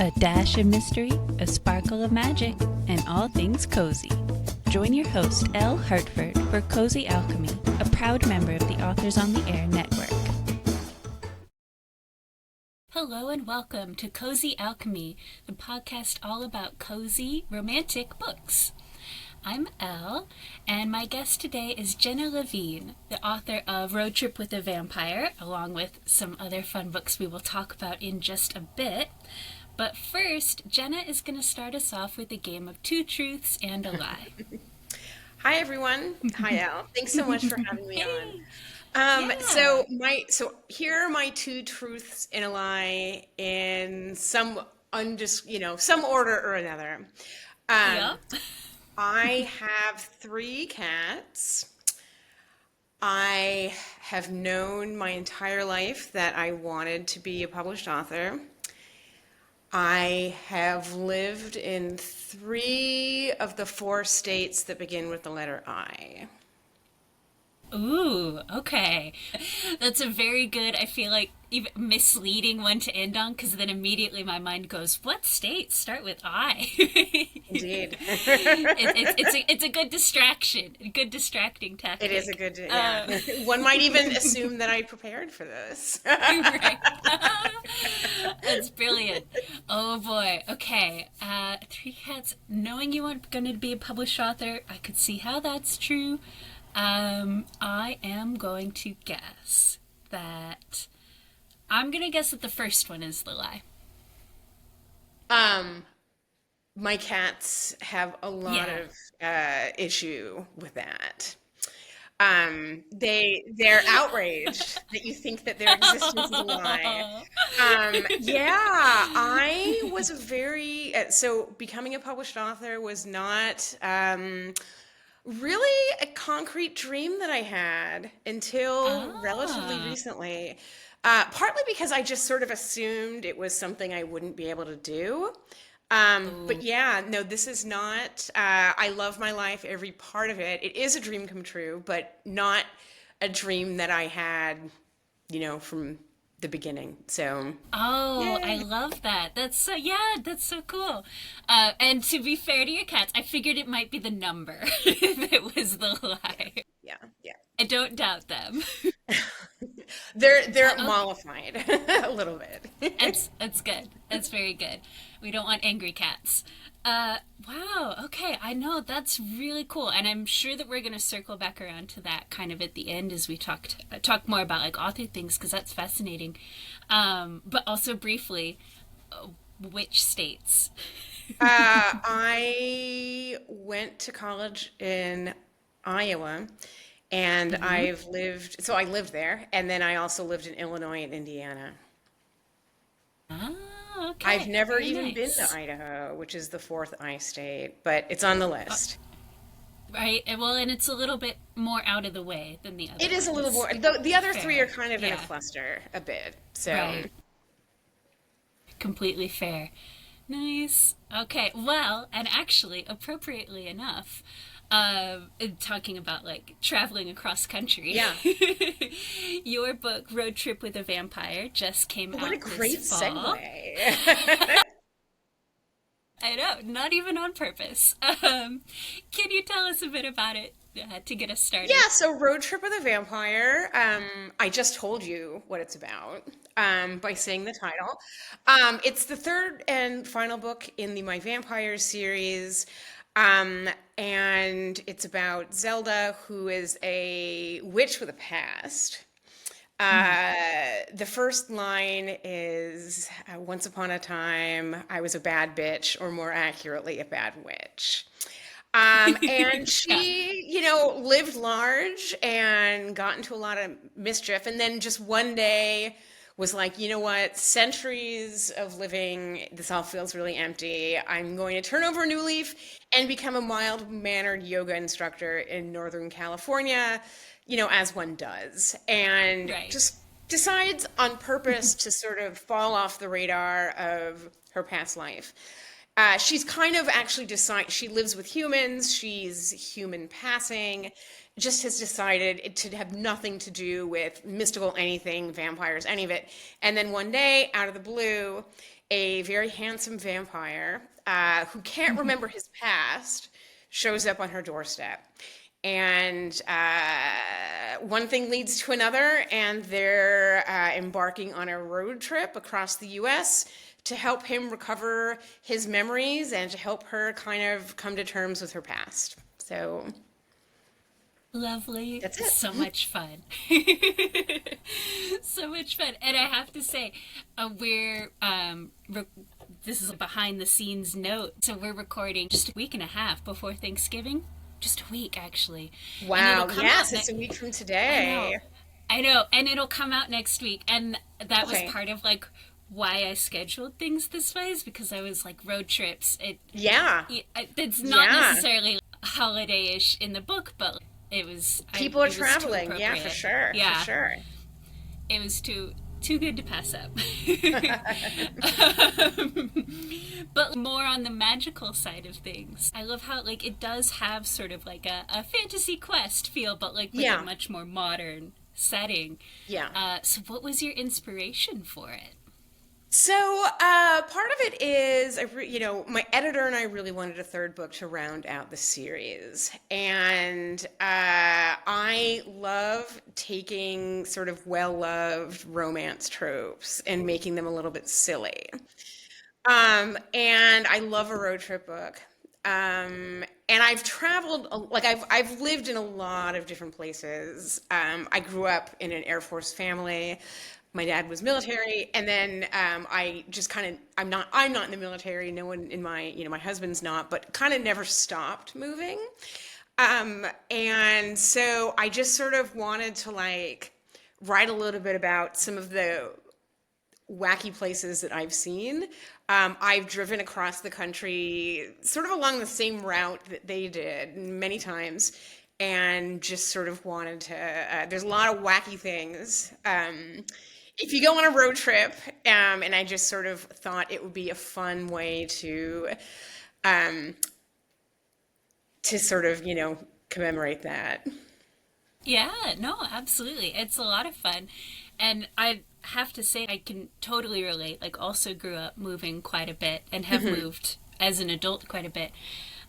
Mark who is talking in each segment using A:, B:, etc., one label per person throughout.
A: A dash of mystery, a sparkle of magic, and all things cozy. Join your host, Elle Hartford, for Cozy Alchemy, a proud member of the Authors on the Air network. Hello and welcome to Cozy Alchemy, the podcast all about cozy, romantic books. I'm Elle, and my guest today is Jenna Levine, the author of Roadtrip with a Vampire, along with some other fun books we will talk about in just a bit. But first, Jenna is going to start us off with a game of two truths and a lie.
B: Hi everyone. Hi Elle. Thanks so much for having me
A: Hey.
B: on.
A: Yeah.
B: So here are my two truths and a lie in some some order or another. Um,
A: Yep.
B: I have three cats. I have known my entire life that I wanted to be a published author. I have lived in three of the four states that begin with the letter I.
A: Ooh, okay. That's a very good, I feel like, even misleading one to end on, because then immediately my mind goes, what states start with I?
B: Indeed.
A: It's a good distraction, a good distracting
B: It is a
A: tactic.
B: good, yeah. One might even assume that I prepared for this.
A: Right. That's brilliant. Oh boy. Okay. Three cats. Knowing you weren't going to be a published author, I could see how that's true. I am going to guess that the first one is the lie.
B: Um, my cats have a lot
A: Yeah.
B: of issue with that. They're outraged that you think that their existence is a lie. Yeah, I was so becoming a published author was not really a concrete dream that I had until relatively
A: Ah.
B: recently. Partly because I just sort of assumed it was something I wouldn't be able to do. But
A: Oh.
B: yeah, no, this is not. I love my life, every part of it. It is a dream come true, but not a dream that I had, from the beginning. So,
A: Oh, I
B: yay.
A: love that. That's so cool. And to be fair to your cats, I figured it might be the number that was the
B: Yeah,
A: lie.
B: yeah, yeah.
A: I don't doubt them.
B: They're
A: Okay.
B: mollified a little bit.
A: That's good. That's very good. We don't want angry cats. Wow. Okay. I know that's really cool, and I'm sure that we're gonna circle back around to that kind of at the end as we talk more about like author things because that's fascinating. But also briefly, uh, which states?
B: I went to college in Iowa, and
A: Mm-hmm.
B: I lived there, and then I also lived in Illinois and Indiana.
A: Oh,
B: I've
A: okay.
B: never
A: Very
B: even been to
A: nice.
B: Idaho, which is the fourth I state, but it's on the list.
A: Right. Well, and it's a little bit more out of the way than the other
B: It is a little
A: ones.
B: more, the other three are
A: Fair.
B: kind of in a
A: Yeah.
B: cluster a bit. So,
A: Right. Completely fair. Nice. Okay. Well, and actually, appropriately enough, talking about like traveling across country,
B: yeah.
A: your book Road Trip with a Vampire just came
B: What a
A: out this
B: great
A: fall.
B: segue.
A: I know, not even on purpose. Can you tell us a bit about it to get us started?
B: Yeah, so Road Trip with a Vampire. I just told you what it's about by saying the title. It's the third and final book in the My Vampires series. Um, and it's about Zelda, who is a witch with a past.
A: Mm.
B: The first line is Once upon a time, I was a bad bitch, or more accurately, a bad witch. And
A: Yeah.
B: she, lived large and got into a lot of mischief. And then just one day was like, you know what? Centuries of living, this all feels really empty. I'm going to turn over a new leaf and become a mild-mannered yoga instructor in Northern California, as one does. And
A: Right.
B: just decides on purpose to sort of fall off the radar of her past life. She's kind of actually decided she lives with humans. She's human passing. Just has decided it to have nothing to do with mystical anything, vampires, any of it. And then one day, out of the blue, a very handsome vampire who can't remember his past shows up on her doorstep. And one thing leads to another, and they're embarking on a road trip across the US to help him recover his memories and to help her kind of come to terms with her past. So
A: Lovely.
B: that's it.
A: So much fun. So much fun. And I have to say, this is a behind the scenes note. So we're recording just a week and a half before Thanksgiving. Just a week, actually. And it'll
B: Wow.
A: come out
B: Yes, it's a week from
A: I know.
B: today.
A: I know. And it'll come out next week. And that was
B: Okay.
A: part of like why I scheduled things this way is because I was like road trips.
B: Yeah.
A: It's not
B: Yeah.
A: necessarily holiday-ish in the book, but
B: People are
A: it was too
B: traveling. Yeah, for
A: appropriate.
B: sure. For
A: Yeah,
B: sure.
A: it was too good to pass up. But more on the magical side of things. I love how like it does have sort of like a fantasy quest feel, but like with a
B: Yeah.
A: much more modern setting.
B: Yeah.
A: So what was your inspiration for it?
B: So part of it is, my editor and I really wanted a third book to round out the series, and I love taking sort of well-loved romance tropes and making them a little bit silly. And I love a road trip book. And I've traveled, like I've lived in a lot of different places. I grew up in an Air Force family. My dad was military, and then I just kind of I'm not in the military. No one in my my husband's not, but kind of never stopped moving. And so I just sort of wanted to like write a little bit about some of the wacky places that I've seen. I've driven across the country sort of along the same route that they did many times and just sort of wanted to. There's a lot of wacky things. If you go on a road trip, and I just sort of thought it would be a fun way um, to sort of, commemorate that.
A: Yeah, no, absolutely. It's a lot of fun. And I have to say, I can totally relate. Like, also grew up moving quite a bit and have moved as an adult quite a bit.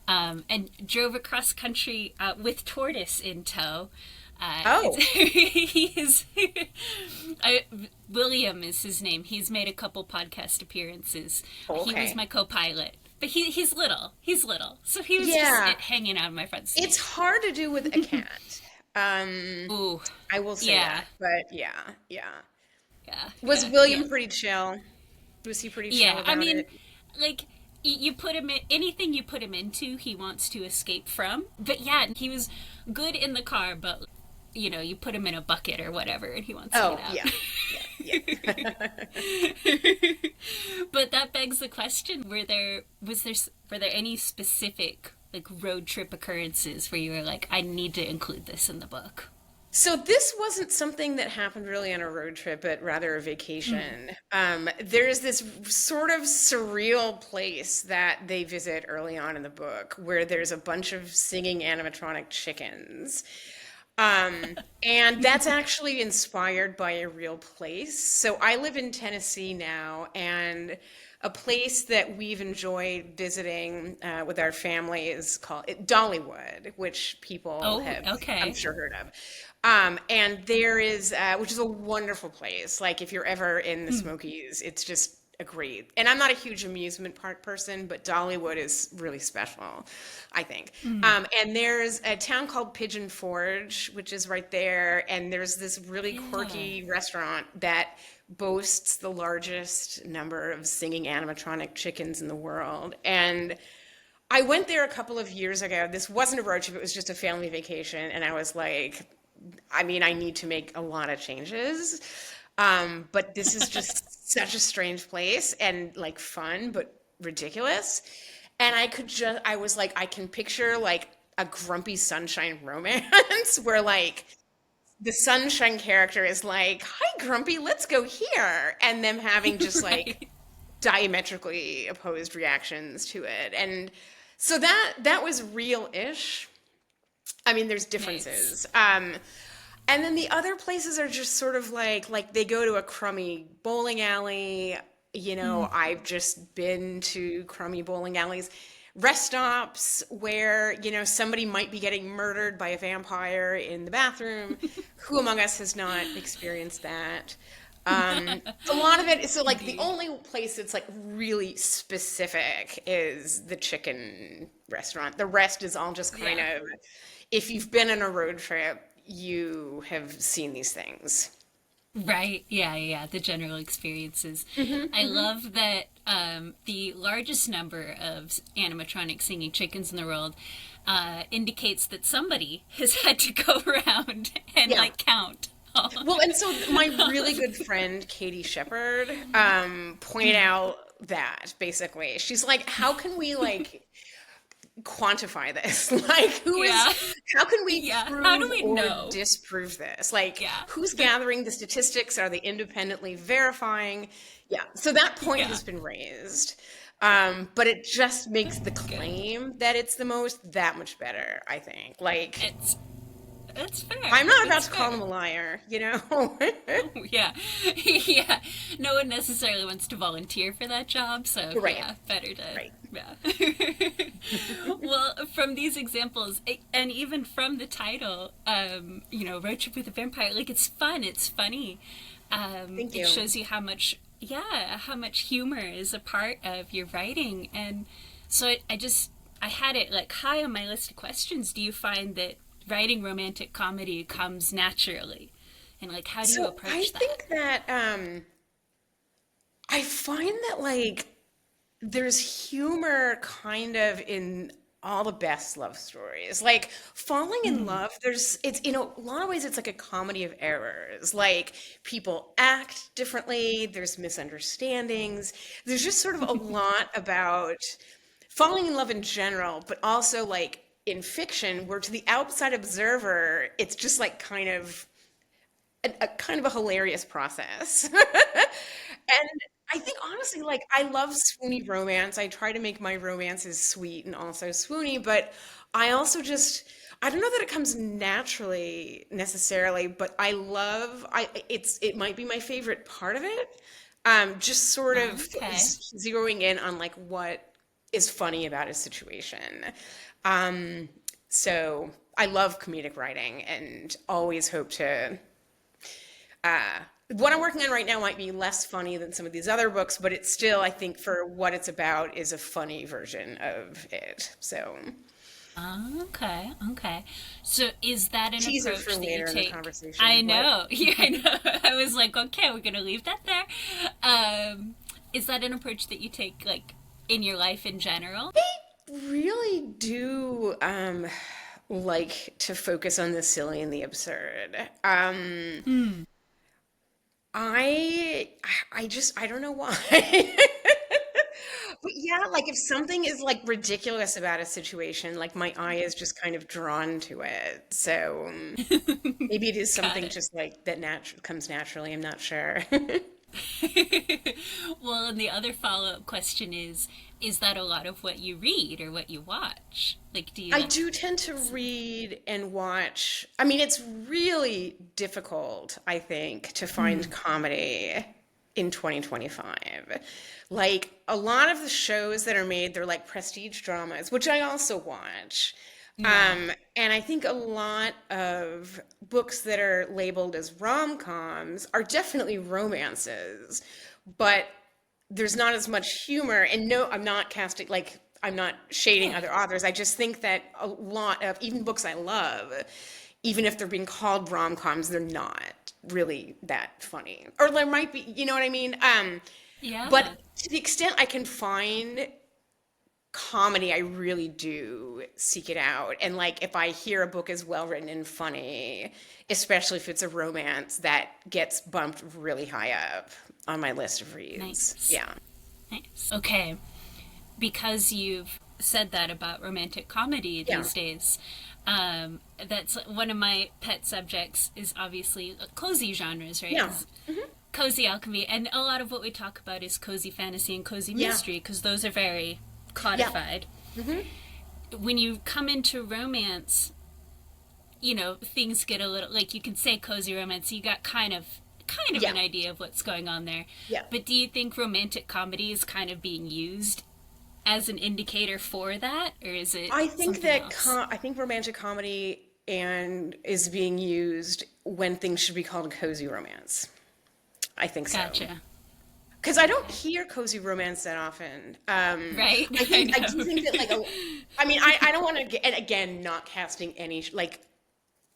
A: And drove across country with Tortoise in tow.
B: Oh,
A: He is, William is his name. He's made a couple podcast appearances. He was
B: okay.
A: my co pilot. But he's little. He's little. So he was just
B: Yeah.
A: hanging out in my front
B: It's
A: seat.
B: hard to do with a cat. Um,
A: Ooh,
B: I will say
A: yeah,
B: that. But yeah, yeah.
A: yeah,
B: Was
A: yeah.
B: William pretty chill? Was he pretty chill
A: Yeah, I
B: about
A: mean,
B: it?
A: like you put him in anything you put him into, he wants to escape from. But yeah, he was good in the car, but you put him in a bucket or whatever, and he wants to get
B: Oh,
A: out.
B: yeah. Yeah, yeah.
A: But that begs the question: were there any specific like road trip occurrences where you were like, I need to include this in the book?
B: So this wasn't something that happened really on a road trip, but rather a vacation. There's this sort of surreal place that they visit early on in the book where there's a bunch of singing animatronic chickens. And that's actually inspired by a real place. So I live in Tennessee now, and a place that we've enjoyed visiting with our family is called Dollywood, which people
A: Oh,
B: have, I'm
A: okay.
B: sure, heard of. And there is, which is a wonderful place. Like if you're ever in the Smokies, it's just a great. And I'm not a huge amusement park person, but Dollywood is really special, I think. And there's a town called Pigeon Forge, which is right there. And there's this really
A: Yeah.
B: quirky restaurant that boasts the largest number of singing animatronic chickens in the world. And I went there a couple of years ago. This wasn't a road trip, it was just a family vacation. And I was like, I mean, I need to make a lot of changes. But this is just such a strange place and like fun, but ridiculous. And I was like, I can picture like a grumpy sunshine romance where like the sunshine character is like, hi, Grumpy, let's go here. And them having just like
A: Right.
B: diametrically opposed reactions to it. And so that was real-ish. I mean, there's
A: Nice.
B: differences. And then the other places are just sort of like they go to a crummy bowling alley. You know, I've just been to crummy bowling alleys, rest stops where, you know, somebody might be getting murdered by a vampire in the bathroom. Who among us has not experienced that? A lot of it is so like the
A: Indeed.
B: only place that's like really specific is the chicken restaurant. The rest is all just kind
A: Yeah.
B: of, if you've been on a road trip, you have seen these things.
A: Right. Yeah, yeah, yeah. The general experiences. I love that the largest number of animatronic singing chickens in the world indicates that somebody has had to go around and
B: Yeah.
A: like count. all
B: Well, and so my really good friend Katie Shepherd pointed out that basically she's like, how can we like quantify this? Like,
A: Yeah.
B: how can we
A: Yeah. How do
B: prove
A: we
B: or
A: know?
B: disprove this? Like,
A: Yeah.
B: who's gathering the statistics? Are they independently verifying? Yeah. So that point
A: Yeah.
B: has been raised. But it just makes the
A: Good.
B: claim that it's the most that much better, I think. Like,
A: It's it's fair.
B: I'm not about
A: It's
B: to call
A: fair.
B: him a liar, you know?
A: Yeah. Yeah. No one necessarily wants to volunteer for that job, so
B: Right,
A: yeah, better to
B: right.
A: yeah. Well, from these examples, and even from the title, you know, Road Trip with a Vampire, like it's fun, it's funny.
B: Thank
A: It
B: you.
A: shows you how much, yeah, how much humor is a part of your writing. And so I had it like high on my list of questions. Do you find that writing romantic comedy comes naturally? And like, how do you
B: So I
A: approach that?
B: think that I find that like there's humor kind of in all the best love stories. Like falling in
A: Mm.
B: love, it's in a lot of ways it's like a comedy of errors. Like people act differently, there's misunderstandings. There's just sort of a lot about falling in love in general, but also like in fiction, where to the outside observer, it's just like kind of a kind of a hilarious process. And I think honestly, like I love swoony romance. I try to make my romances sweet and also swoony, but I also just I don't know that it comes naturally necessarily, but it might be my favorite part of it. Just sort of
A: Okay.
B: zeroing in on like what is funny about a situation. Um, so I love comedic writing and always hope to what I'm working on right now might be less funny than some of these other books, but it's still, I think, for what it's about, is a funny version of it. So,
A: Okay, okay. So is that an
B: teaser for
A: approach that you
B: later in the
A: take? I
B: conversation. What?
A: know. Yeah, I know. I was like, okay, we're gonna leave that there. Is that an approach that you take like in your life in general?
B: Really do like to focus on the silly and the absurd.
A: Hmm.
B: I I don't know why. But yeah, like if something is like ridiculous about a situation, like my eye is just kind of drawn to it. So maybe it is
A: Got
B: something
A: it.
B: just like that comes naturally. I'm not sure.
A: Well, and the other follow-up question is that a lot of what you read or what you watch? Like, do you
B: I
A: like,
B: do tend to read and watch. I mean, it's really difficult, I think, to find
A: hmm,
B: comedy in 2025. Like a lot of the shows that are made, they're like prestige dramas, which I also watch.
A: yeah.
B: And I think a lot of books that are labeled as rom-coms are definitely romances, but there's not as much humor. And no, I'm not casting like I'm not shading
A: Yeah.
B: other authors. I just think that a lot of even books I love, even if they're being called rom-coms, they're not really that funny. Or there might be, you know what I mean? But
A: Yeah.
B: to the extent I can find comedy, I really do seek it out. And like if I hear a book is well written and funny, especially if it's a romance, that gets bumped really high up on my list of reads.
A: Nice.
B: Yeah.
A: Nice. Okay. Because you've said that about romantic comedy
B: Yeah.
A: these days, that's one of my pet subjects is obviously cozy genres, right?
B: Yeah.
A: 'Cause cozy alchemy, and a lot of what we talk about is cozy fantasy and cozy
B: Yeah.
A: mystery because those are very
B: Yeah.
A: codified. When you come into romance, things get a little, like, you can say cozy romance, you got kind of
B: Yeah.
A: an idea of what's going on there.
B: Yeah.
A: But do you think romantic comedy is kind of being used as an indicator for that, or is it
B: I think
A: something
B: that
A: else?
B: I think romantic comedy and is being used when things should be called cozy romance. I think so.
A: Gotcha.
B: Because I don't
A: Okay.
B: hear cozy romance that often.
A: Right. I
B: I do
A: know.
B: think that I mean, I don't want to get, and again, not casting any, like,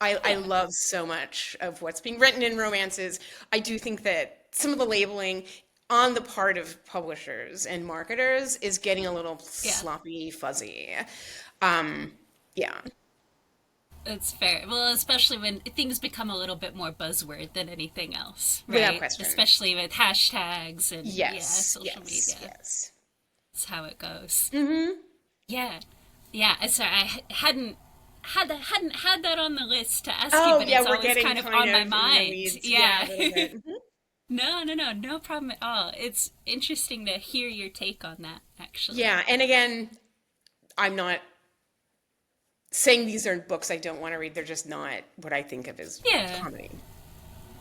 B: I
A: Yeah.
B: love so much of what's being written in romances. I do think that some of the labeling on the part of publishers and marketers is getting a little
A: Yeah.
B: sloppy, fuzzy. Um, yeah,
A: It's fair. Well, especially when things become a little bit more buzzword than anything else,
B: without
A: right?
B: question.
A: Especially with hashtags and, yeah,
B: Yes,
A: social
B: yes,
A: media.
B: yes.
A: That's how it goes.
B: Hmm.
A: Yeah. Yeah. Sorry, hadn't had that on the list to ask you,
B: Oh,
A: but
B: yeah,
A: it's
B: we're
A: always
B: getting
A: kind of
B: kind
A: on my
B: of in the
A: mind.
B: weeds. Yeah,
A: Yeah.
B: a little bit. Mhm.
A: No, no, no, no problem at all. It's interesting to hear your take on that, actually.
B: Yeah, and again, I'm not saying these are books I don't want to read. They're just not what I think of as
A: Yeah.
B: comedy.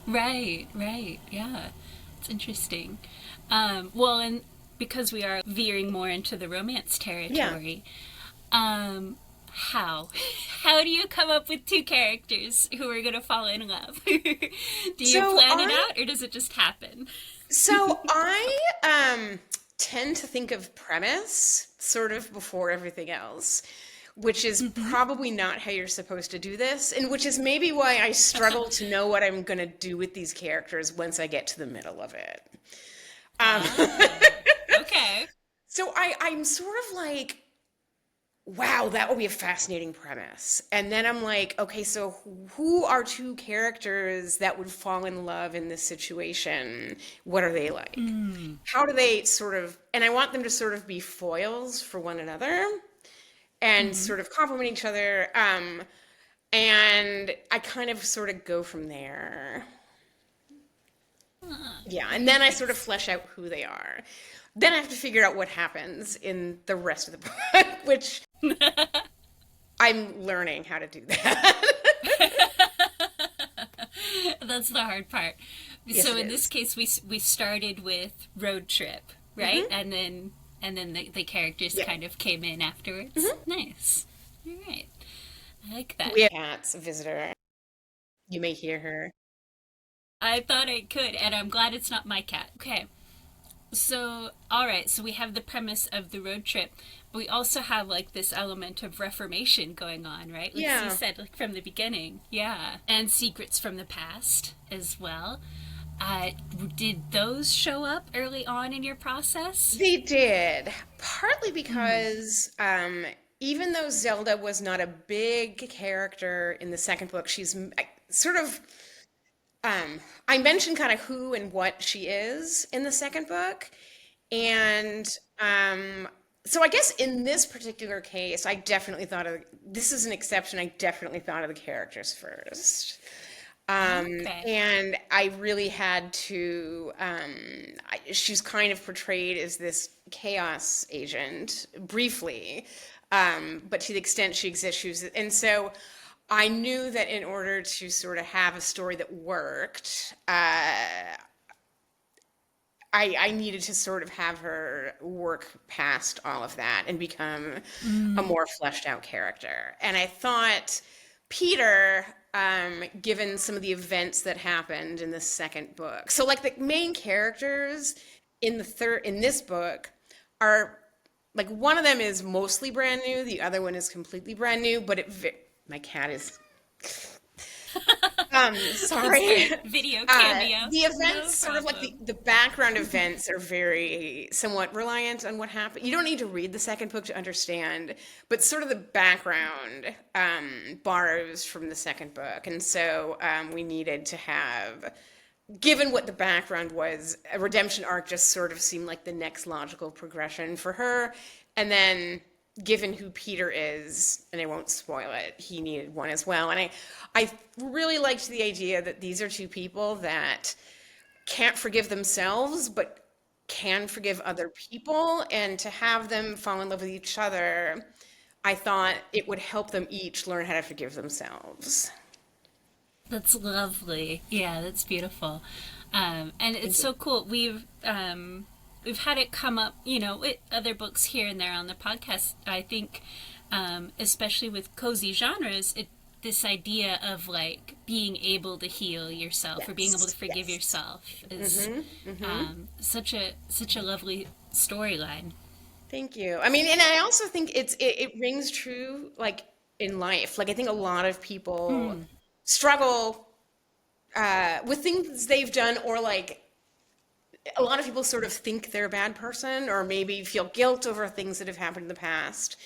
A: Right, right. Yeah. It's interesting. Well, and because we are veering more into the romance
B: Yeah.
A: territory, um, how? How do you come up with two characters who are going to fall in love? Do you
B: So
A: plan it
B: I
A: out or does it just happen?
B: so I tend to think of premise sort of before everything else, which is
A: Mm-hmm.
B: probably not how you're supposed to do this, and which is maybe why I struggle to know what I'm going to do with these characters once I get to the middle of it. Um,
A: Ah, okay.
B: so I'm sort of like, wow, that would be a fascinating premise. And then I'm like, okay, so who are two characters that would fall in love in this situation? What are they like?
A: Mm.
B: How do they sort of, and I want them to sort of be foils for one another and
A: Mm-hmm.
B: sort of complement each other. And I kind of sort of go from there.
A: Ah,
B: Yeah, and
A: very
B: then I sort of
A: nice.
B: flesh out who they are. Then I have to figure out what happens in the rest of the book, which I'm learning how to do that.
A: That's the hard part.
B: Yes,
A: So
B: it
A: in this
B: is.
A: case, we started with Roadtrip, right?
B: Hmm.
A: And then the characters
B: Yeah.
A: kind of came in afterwards.
B: Hmm.
A: Nice. All right. I like that.
B: We have cats, a visitor. You may hear her.
A: I thought I could, and I'm glad it's not my cat. Okay. So, all right. So we have the premise of the road trip, but we also have like this element of reformation going on, right? Like you
B: Yeah,
A: said, like from the beginning. Yeah. And secrets from the past as well. Uh, did those show up early on in your process?
B: they did. Partly
A: Mm.
B: because even though Zelda was not a big character in the second book, she's sort of I mentioned kind of who and what she is in the second book. And um, so I guess in this particular case, I definitely thought of this is an exception. I definitely thought of the characters first.
A: Okay.
B: And I really had to, she's kind of portrayed as this chaos agent briefly, but to the extent she exists, and so I knew that in order to sort of have a story that worked, I needed to sort of have her work past all of that and become a
A: Mm.
B: more fleshed out character. And I thought Peter, given some of the events that happened in the second book, so like the main characters in this book are like one of them is mostly brand new, the other one is completely brand new, but my cat is
A: That's
B: sorry.
A: great. Video cameo.
B: The
A: No
B: events, sort of like
A: problem.
B: the background events, are very somewhat reliant on what happened. You don't need to read the second book to understand, but sort of the background borrows from the second book. And so we needed to have, given what the background was, a redemption arc just sort of seemed like the next logical progression for her. And then given who Peter is, and I won't spoil it, he needed one as well. And I really liked the idea that these are two people that can't forgive themselves, but can forgive other people, and to have them fall in love with each other, I thought it would help them each learn how to forgive themselves.
A: That's lovely. Yeah, that's beautiful. And it's
B: Thank you.
A: so cool. We've had it come up, with other books here and there on the podcast. I think, especially with cozy genres, this idea of like being able to heal yourself or being able to
B: Yes,
A: forgive
B: yes.
A: yourself is such a lovely storyline.
B: Thank you. I mean, and I also think it rings true like in life. Like I think a lot of people struggle with things they've done, or like a lot of people sort of think they're a bad person or maybe feel guilt over things that have happened in the past.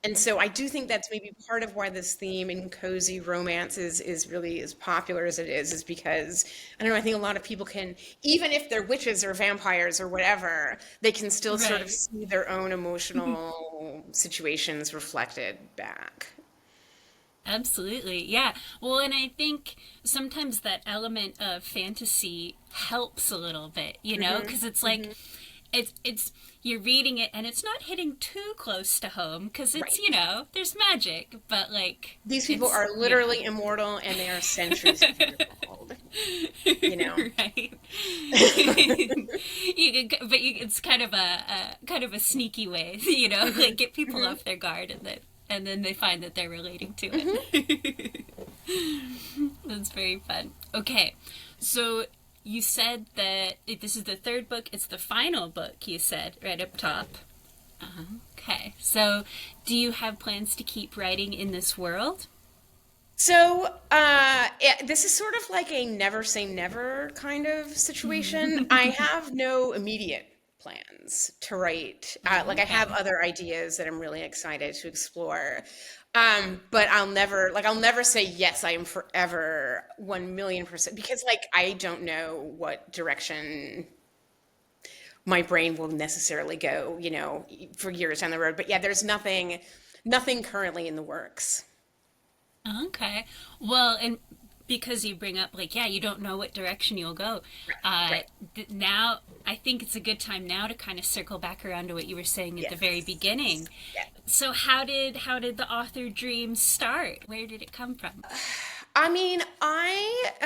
B: And so I do think that's maybe part of why this theme in cozy romance is really as popular as it is because I don't know, I think a lot of people can, even if they're witches or vampires or whatever, they can still sort of
A: Right.
B: see their own emotional situations reflected back.
A: Absolutely. Yeah. Well, and I think sometimes that element of fantasy helps a little bit,
B: Hmm.
A: because it's like
B: Hmm.
A: it's you're reading it and it's not hitting too close to home because it's,
B: Right.
A: there's magic, but like
B: These people
A: it's,
B: are literally immortal and they are centuries of years old, you know?
A: right. It's kind of a sneaky way,
B: Hmm.
A: like get people
B: Hmm.
A: off their guard and then they find that they're relating to
B: Hmm.
A: it. That's very fun. Okay, so you said that this is the third book. It's the final book, you said, right up top. Okay, so do you have plans to keep writing in this world?
B: So, this is sort of like a never say never kind of situation. I have no immediate plans to write. Like I have
A: Okay.
B: other ideas that I'm really excited to explore. But I'll never say yes, I am forever 1,000,000%, because like I don't know what direction my brain will necessarily go, for years down the road. But yeah, there's nothing currently in the works.
A: Okay. Well, and because you bring up like, yeah, you don't know what direction you'll go. Uh,
B: Right.
A: Now, I think it's a good time now to kind of circle back around to what you were saying at the very
B: Yes.
A: beginning.
B: Yeah.
A: So, how did the author dream start? Where did it come from?
B: I mean, I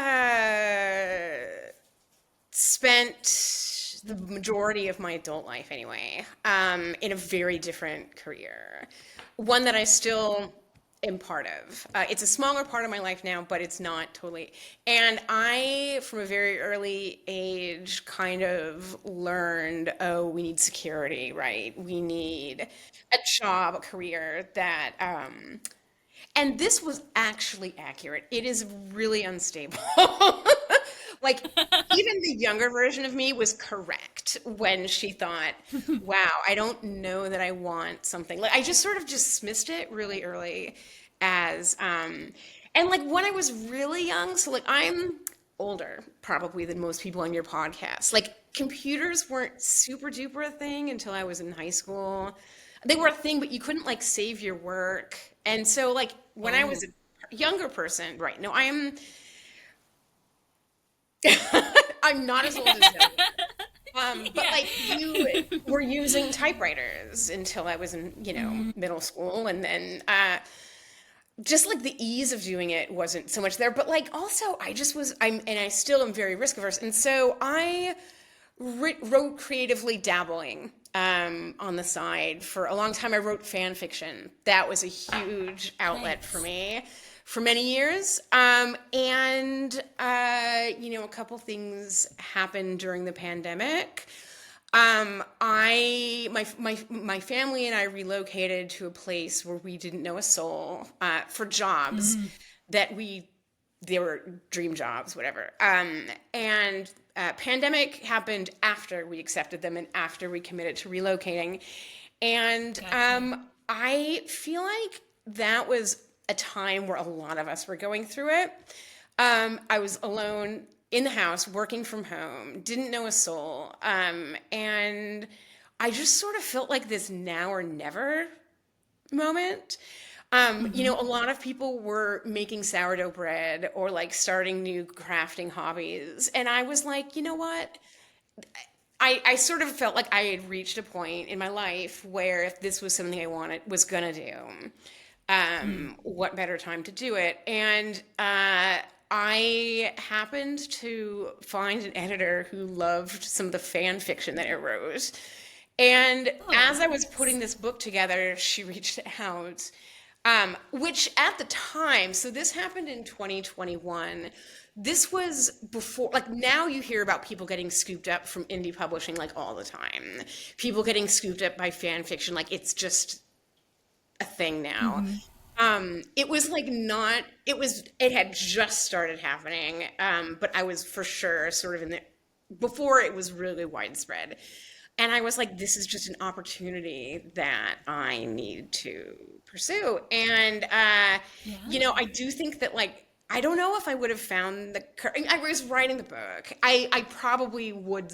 B: spent the majority of my adult life anyway, in a very different career, one that I still am part of. It's a smaller part of my life now, but it's not totally. And I, from a very early age, kind of learned, oh, we need security, right? We need a job, a career that and this was actually accurate. It is really unstable. Like, even the younger version of me was correct when she thought, wow, I don't know that I want something. Like, I just sort of dismissed it really early as, and like when I was really young, so like I'm older probably than most people on your podcast. Like, computers weren't super duper a thing until I was in high school. They were a thing, but you couldn't like save your work. And so like when I was
A: Oh,
B: a younger person, right? No, I am I'm not as old as them. But
A: yeah.
B: like you were using typewriters until I was in,
A: Mhm.
B: middle school, and then just like the ease of doing it wasn't so much there. But like also and I still am very risk averse. And so I wrote creatively dabbling on the side for a long time. I wrote fan fiction. That was a huge outlet for
A: Nice.
B: me for many years. And a couple things happened during the pandemic. My family and I relocated to a place where we didn't know a soul, for jobs
A: Mhm.
B: that they were dream jobs, whatever. And pandemic happened after we accepted them and after we committed to relocating. And
A: Gotcha.
B: I feel like that was a time where a lot of us were going through it. I was alone in the house, working from home, didn't know a soul. And I just sort of felt like this now or never moment. You know, a lot of people were making sourdough bread or like starting new crafting hobbies. And I was like, you know what? I sort of felt like I had reached a point in my life where if this was something I wanted, was gonna do,
A: Mm.
B: what better time to do it? And I happened to find an editor who loved some of the fan fiction that I wrote. And
A: Oh,
B: as I was putting
A: nice.
B: this book together, she reached out, which at the time, so this happened in 2021. This was before, like now you hear about people getting scooped up from indie publishing like all the time. People getting scooped up by fan fiction, like it's just a thing now.
A: Hmm.
B: It was like not, it had just started happening, but I was for sure sort of in the, before it was really widespread. And I was like, this is just an opportunity that I need to pursue. And,
A: Yeah.
B: you know, I do think that like, I don't know if I would have found the, I was writing the book. I probably would,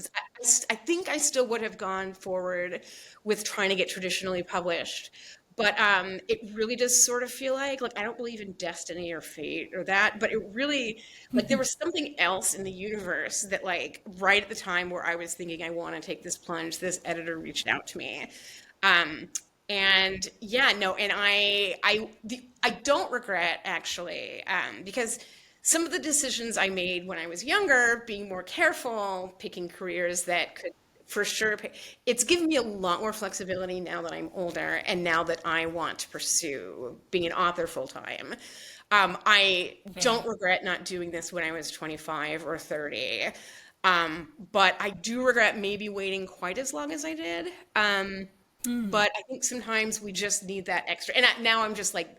B: I think I still would have gone forward with trying to get traditionally published. But it really does sort of feel like I don't believe in destiny or fate or that, but it really like there was something else in the universe that like right at the time where I was thinking I want to take this plunge, this editor reached out to me. Um, and yeah, no, and I don't regret actually, because some of the decisions I made when I was younger, being more careful, picking careers that could for sure it's given me a lot more flexibility now that I'm older and now that I want to pursue being an author full time. I
A: Fair.
B: don't regret not doing this when I was 25 or 30. But I do regret maybe waiting quite as long as I did.
A: Mm.
B: But I think sometimes we just need that extra. And now I'm just like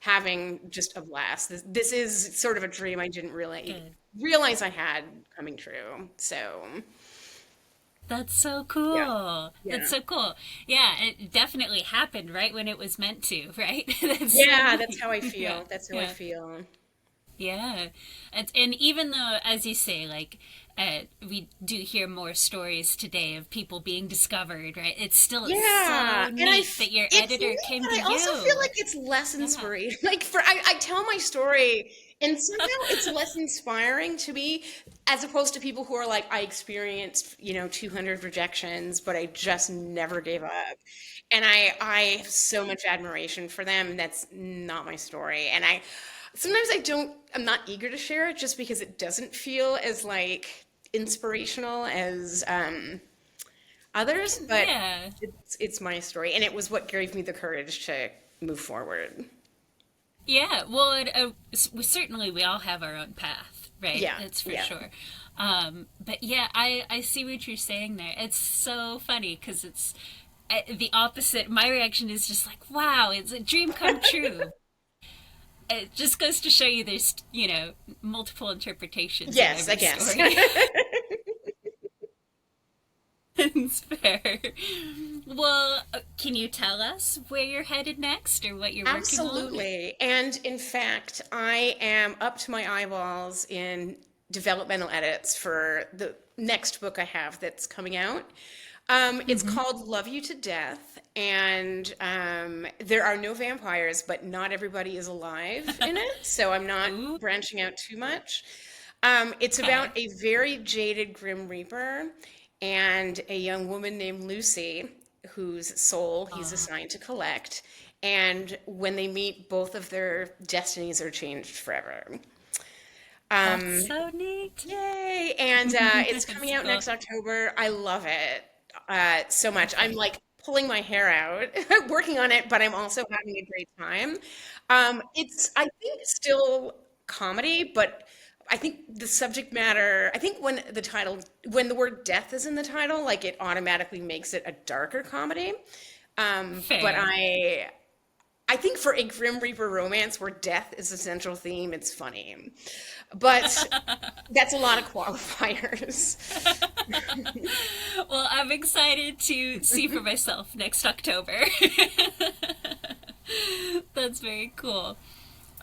B: having just a blast. This is sort of a dream I didn't really
A: Good.
B: realize I had coming true. So,
A: That's so
B: yeah.
A: cool. That's
B: Yeah.
A: so cool. Yeah, it definitely happened right when it was meant to, right? That's so
B: Yeah, that's
A: neat.
B: how I
A: Yeah.
B: feel. That's how I
A: Yeah.
B: feel.
A: Yeah. And even though, as you say, like, we do hear more stories today of people being discovered, right? It's still
B: Yeah,
A: so
B: and
A: neat that your
B: it's
A: editor
B: neat,
A: came
B: but
A: to
B: I also feel
A: you.
B: like it's less
A: Yeah.
B: inspiring. Like I tell my story, and somehow it's less inspiring to me, as opposed to people who are like, I experienced, you know, 200 rejections, but I just never gave up. And I have so much admiration for them. And that's not my story. And I sometimes I'm not eager to share it just because it doesn't feel as like inspirational as others, but
A: Yeah.
B: it's my story, and it was what gave me the courage to move forward.
A: Yeah, well, certainly we all have our own path, right?
B: Yeah,
A: That's for
B: yeah,
A: sure. But yeah, I see what you're saying there. It's so funny because it's the opposite. My reaction is just like, wow, it's a dream come true. It just goes to show you there's, multiple interpretations of
B: yes, I
A: every
B: guess.
A: story. It's fair. Well, can you tell us where you're headed next or what you're working on?
B: Absolutely. And in fact, I am up to my eyeballs in developmental edits for the next book I have that's coming out. It's
A: Mm-hmm.
B: called Love You to Death, and there are no vampires, but not everybody is alive in it, so I'm not
A: Ooh,
B: branching out too much. It's about
A: okay.
B: a very jaded Grim Reaper and a young woman named Lucy, whose soul he's
A: Aw,
B: assigned to collect. And when they meet, both of their destinies are changed forever.
A: that's
B: Um,
A: so neat.
B: Yay! And it's coming
A: That's
B: out
A: cool.
B: next October. I love it so much. I'm
A: Perfect.
B: like pulling my hair out working on it, but I'm also having a great time. It's, I think, still comedy, but I think the subject matter, I think when the word death is in the title, like it automatically makes it a darker comedy. But
A: Fair.
B: I think for a Grim Reaper romance where death is a central theme, it's funny. But that's a lot of qualifiers.
A: Well, I'm excited to see for myself next October. That's very cool.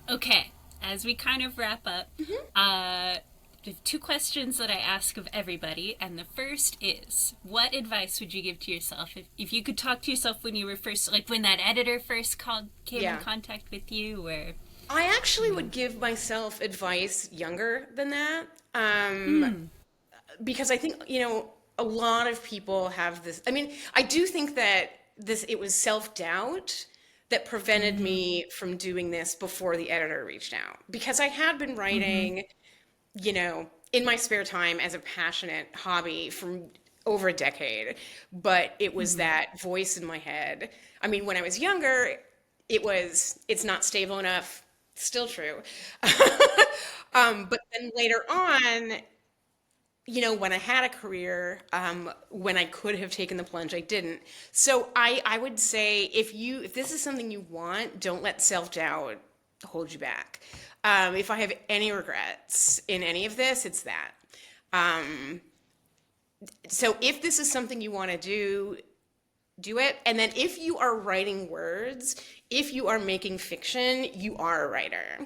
A: Okay, as we kind of wrap up, uh, two questions that I ask of everybody, and the first is, what advice would you give to yourself if you could talk to yourself when you were first, like when that editor first came in
B: Yeah.
A: contact with you, or
B: I actually would give myself advice younger than that. Because I think, a lot of people have this. I mean, I do think that it was self-doubt that prevented me from doing this before the editor reached out. Because I had been writing, in my spare time as a passionate hobby for over a decade, but it was that voice in my head. I mean, when I was younger, it's not stable enough, still true. But then later on, when I had a career, when I could have taken the plunge, I didn't. So I would say if this is something you want, don't let self-doubt hold you back. If I have any regrets in any of this, it's that. So if this is something you want to do it. And then if you are writing words, if you are making fiction, you are a writer.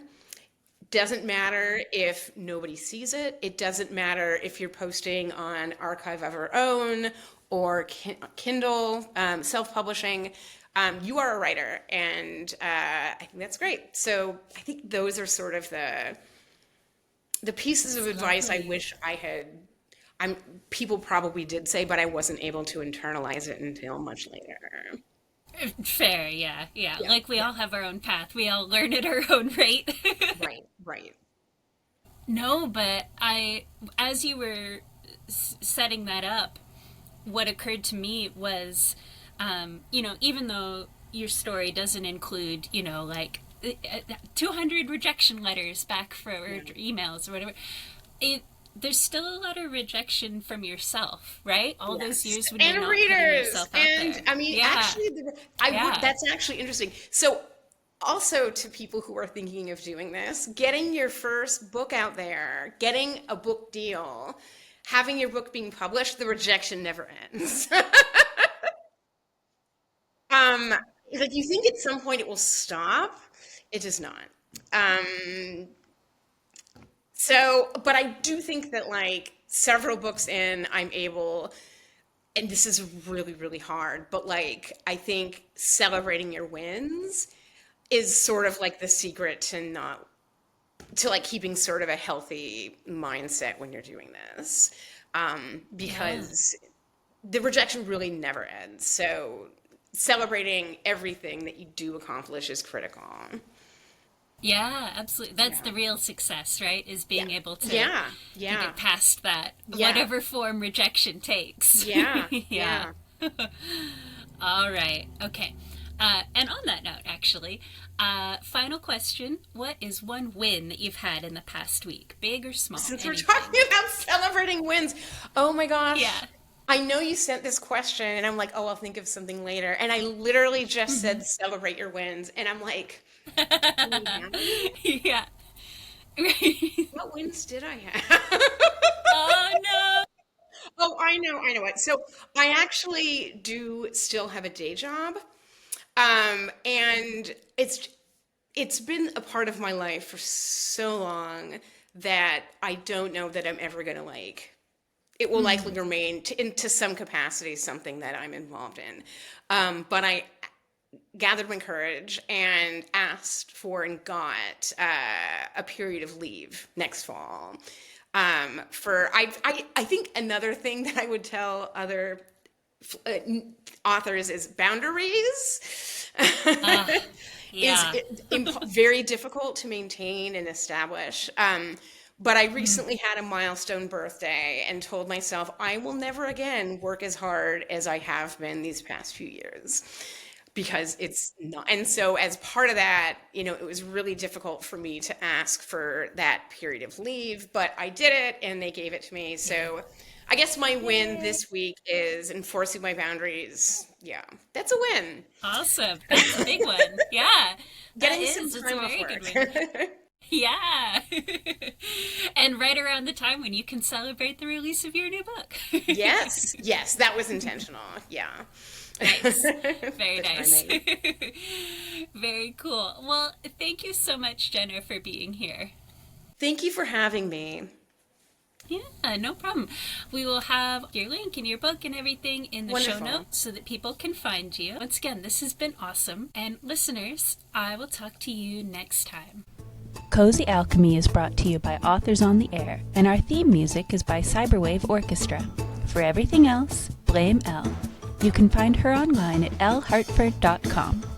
B: Doesn't matter if nobody sees it. It doesn't matter if you're posting on Archive of Our Own or Kindle, self-publishing. You are a writer, and I think that's great. So I think those are sort of the pieces of advice I
A: lovely.
B: wish I had. People probably did say, but I wasn't able to internalize it until much later.
A: fair, yeah, yeah.
B: Yeah,
A: Like we
B: yeah,
A: all have our own path. We all learn at our own rate.
B: right, right.
A: No, but as you were setting that up, what occurred to me was, even though your story doesn't include, 200 rejection letters back for or
B: Yeah.
A: emails or whatever, it there's still a lot of rejection from yourself, right? All those
B: Yes,
A: years when you're
B: and
A: not putting
B: readers,
A: yourself out
B: and
A: there.
B: I mean,
A: Yeah,
B: actually, I would.
A: yeah.
B: That's actually interesting. So, also to people who are thinking of doing this, getting your first book out there, getting a book deal, having your book being published, the rejection never ends. um, like you think at some point it will stop, it does not. Um, but I do think that like several books in, I'm able, and this is really, really hard, but like I think celebrating your wins is sort of like the secret to like keeping sort of a healthy mindset when you're doing this.
A: Yeah.
B: Because the rejection really never ends. So celebrating everything that you do accomplish is critical.
A: Yeah, absolutely. That's
B: Yeah.
A: the real success, right? Is
B: Yeah.
A: being able
B: Yeah.
A: to
B: Yeah.
A: get past that,
B: Yeah.
A: whatever form rejection takes.
B: Yeah.
A: Yeah.
B: Yeah.
A: All right. Okay. And on that note, actually, final question: what is one win that you've had in the past week, big or small?
B: Since we're
A: Anything?
B: talking about celebrating wins, oh my gosh.
A: Yeah.
B: I know you sent this question and I'm like, oh, I'll think of something later. And I literally just said celebrate your wins. And I'm like, do we have any?
A: Yeah. Right.
B: What wins did I have?
A: Oh no.
B: Oh, I know it. So I actually do still have a day job. And it's been a part of my life for so long that I don't know that I'm ever gonna like it will likely remain into some capacity something that I'm involved in. But I gathered my courage and asked for and got a period of leave next fall. I think another thing that I would tell other uh, authors is boundaries is
A: Yeah.
B: very difficult to maintain and establish. But I recently had a milestone birthday and told myself I will never again work as hard as I have been these past few years because it's not. And so, as part of that, it was really difficult for me to ask for that period of leave, but I did it and they gave it to me. So, I guess my win
A: Yay.
B: this week is enforcing my boundaries. Yeah, that's a win.
A: Awesome. That's a big one. Yeah. That
B: Getting some
A: is. It's a
B: time off
A: very good
B: work.
A: one. Yeah. And right around the time when you can celebrate the release of your new book.
B: Yes, yes, that was intentional. Yeah.
A: Nice. Very
B: The
A: nice.
B: timing.
A: Very cool. Well, thank you so much, Jenna, for being here.
B: Thank you for having me.
A: Yeah, no problem. We will have your link and your book and everything in the show
B: Wonderful.
A: notes so that people can find you. Once again, this has been awesome. And listeners, I will talk to you next time. Cozy Alchemy is brought to you by Authors on the Air, and our theme music is by Cyberwave Orchestra. For everything else, blame Elle. You can find her online at ellehartford.com.